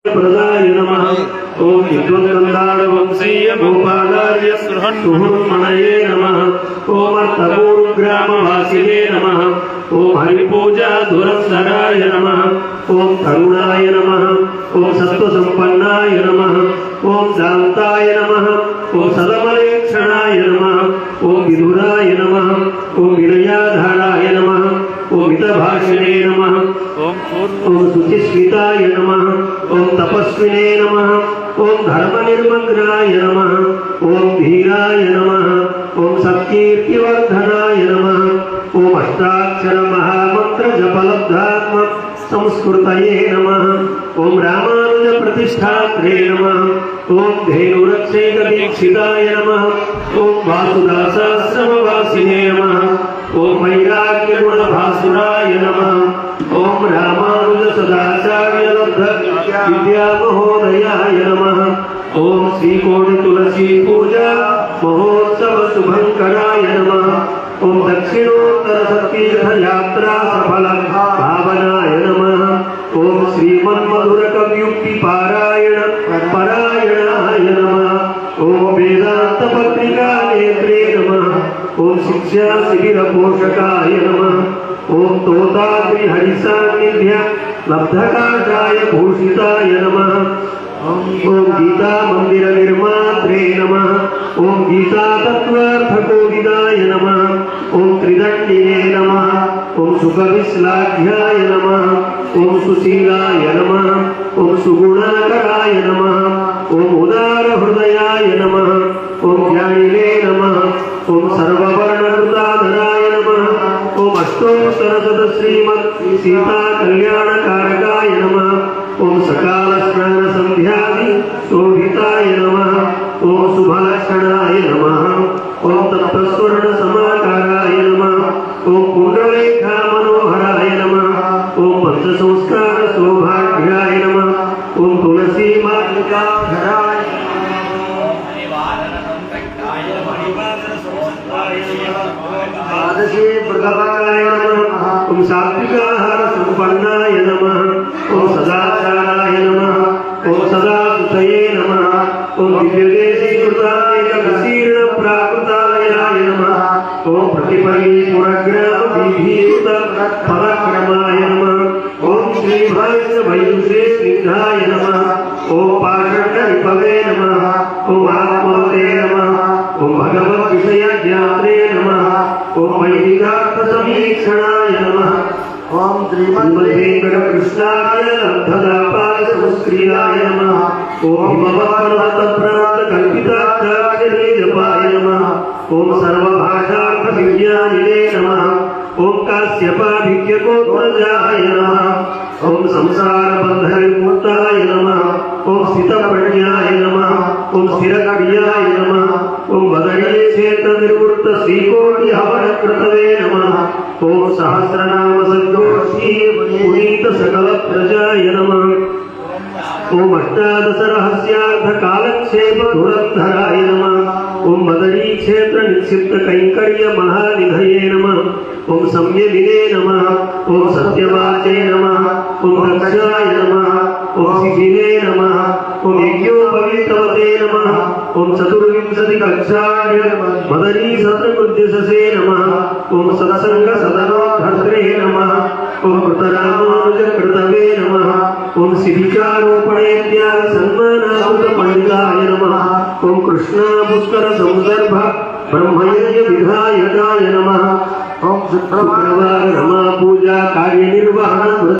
प्रदाय नमः। ओम विद्वत्कन्दार वंशीय गोपालार्य सुहृन्मणये नमः। ओम अर्तपूर्वग्रामवासिने नमः। ओम हरिपूजा धुरंधराय नमः। ओम तरुणाय नमः। ओम सत्त्वसंपन्नाय नमः। ओम शान्ताय नमः। ओम सदमलेक्षणाय नमः। ओम विधुराय नमः। ओम विनयाधाराय नमः। ओम हितभाषिणे नमः। ओम शुचिस्मिताय नमः। ओम तपस्विने नमः। ओम धर्मनिर्मग्नाय नमः। ओम धीराय नमः। ओम सत्कीर्तिवर्धनाय नमः। ओम अष्टाक्षर महामंत्र जपलब्धात्म संस्कृतये नमः। ओम रामानुज प्रतिष्ठात्रे नमः। ओम धेनुरक्षैक दीक्षिताय नमः। ओम वासुदासाश्रमवासिने नमः। ओम वैराग्यगुणभासुराय नमः। ओम रामानुज सदाचार्य लब्ध विद्या महोदयाय नमः। ओम श्रीकोटि तुलसी पूजा महोत्सव शुभंकराय नमः। ओम दक्षिणोत्तर सतीर्थ यात्रा सफल भावनाय नमः। ओम श्रीमन्मधुर कवियुक्ति पारायण परायणाय नमः। ओम वेदांत पत्रिका नेत्रे नमः। ओम शिक्षा शिबिर पोषकाय नमः। ओम तोताद्रि हरिसान्निध्य लब्धकाशाय भूषिताय नमः। ओम गीता मंदिर निर्मात्रे नमः। ओम गीता तत्वार्थकोविदाय नमः। ओम त्रिदण्डिने नमः। ओम सुखविश्लाघ्याय नमः। ओम सुशीलाय नमः। ओम सुगुणाकराय नमः। ओम उदार हृदयाय नमः। ओम ज्ञानिने नमः। ओम सर्ववर्णकृताधराय नमः। ओम अष्टोत्तर श्रीमत् सीता कल्याणकारकाय नमः। ओम सकाल स्नान संध्यादि शोभिताय नमः। ओम शुभलक्षणाय नमः। ओम तप्तस्वर्ण समाकाराय नमः। ओम कुंडलेखा मनोहराय नमः। ओम पंचसंस्कार सौभाग्याय नमः। ओम तुलसी मालिकाधराय द्वादशे प्रभवाय नमः। ओम सात्विकाहार संपन्नाय नमः। ओम सदाचाराय नमः। ओम सदासुतये नमः। ओम दिव्यदेशीकृताय विशीर्ण प्राकृताय नमः। ओम प्रतिपरीपुरग्राम विभीषित पदक्रमाय नमः। ओम श्री वैदुषे स्निग्धाय नमः। ओम पाषण्ड रिपवे नमः। ओम आत्मवते नमः। ओम भगवत विषय ज्ञात्रे नमः। ओम वैदिकार्थ समीक्षणाय नमः। ओम श्रीमद्वेंकट कृष्णाय लब्धदापाय संस्क्रियाय नमः। ओम हिमवत्पर्वत प्राप्त कल्पिताचार्य जपाय नमः। ओम सर्वभाषार्थ विज्ञानिने नमः। ओम काश्यपाभिज्ञ गोत्रजाय नमः। ओम संसार बंध विमुक्ताय नमः। ओम स्थितप्रज्ञाय नमः। ओम स्थिरकर्याय नमः। ओम बदरीय क्षेत्र निर्वृत्त श्रीकोटि हवनकृतवे नमः। ओम सहस्रनाम संजोषी पुनीत सकल प्रजाय नमः। ओम अष्टादश रहस्यार्थ कालक्षेप धुरंधराय नमः। ओम बदरी क्षेत्र निक्षिप्त कैंकर्य महानिधये नमः। ओम संयमिने नमः। ओम सत्यवाचे नमः। ओम दक्षाय नमः। ओम शिखिने नमः। ओम यज्ञोपवीतवते नमः। ओम चतुर्विंशति कक्षाय मदरी सत्रकुद्यसे नमः। ओम सत्संग सदनोद्धत्रे नमः। ओम कृतरामानुज कृतवे नमः। ओम शिबिकारोपणेत्यादि सन्मानाकृत पंडिताय नमः। ओम कृष्णा पुष्कर संदर्भ ब्रह्मयज्ञ विधायकाय नमः। ओम शुक्रवार रमा पूजा कार्य निर्वहण